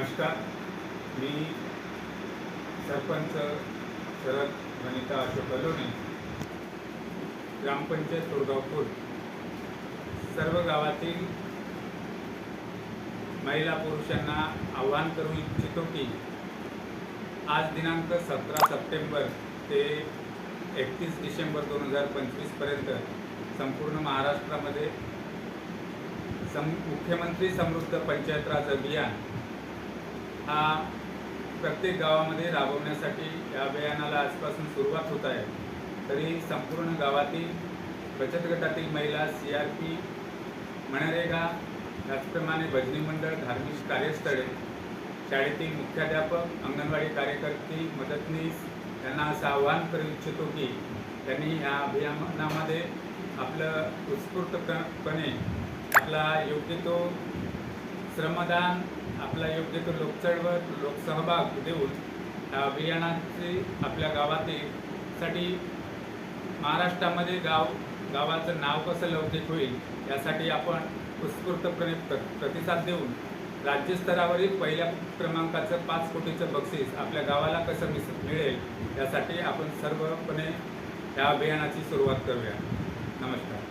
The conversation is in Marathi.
नमस्कार. मी सरपंच शरद वनिता अशोक अलोने, ग्रामपंचायत तोडगावपूर. सर्व गावातील महिला पुरुषांना आवाहन करू इच्छितो की आज दिनांक 17 सप्टेंबर ते 31 डिसेंबर 2025 पर्यंत संपूर्ण महाराष्ट्रामध्ये मुख्यमंत्री समृद्ध पंचायत राज अभियान हा प्रत्येक गावामध्ये राबवण्यासाठी या अभियानाला आजपासून सुरुवात होत आहे. तरी संपूर्ण गावातील बचत गटातील महिला, CRP, मनरेगा, त्याचप्रमाणे भजनी मंडळ, धार्मिक कार्यस्थळे, शाळेतील मुख्याध्यापक, अंगणवाडी कार्यकर्ती, मदतनीस यांना असं आवाहन करू इच्छितो की त्यांनी या अभियानामध्ये आपलं उत्स्फूर्तपणे आपला योग्य तो श्रमदान, आपला योग्य तो लोकचळवळ, लोकसहभाग देऊन या अभियानाची आपल्या गावासाठी महाराष्ट्रामध्ये गावाचं नाव कसं लौकिक होईल यासाठी आपण उत्स्फूर्तपणे प्रतिसाद देऊन राज्यस्तरावरील पहिल्या क्रमांकाचं 5 कोटीचं बक्षीस आपल्या गावाला कसं मिळेल यासाठी आपण सर्वपणे या अभियानाची सुरुवात करूया. नमस्कार.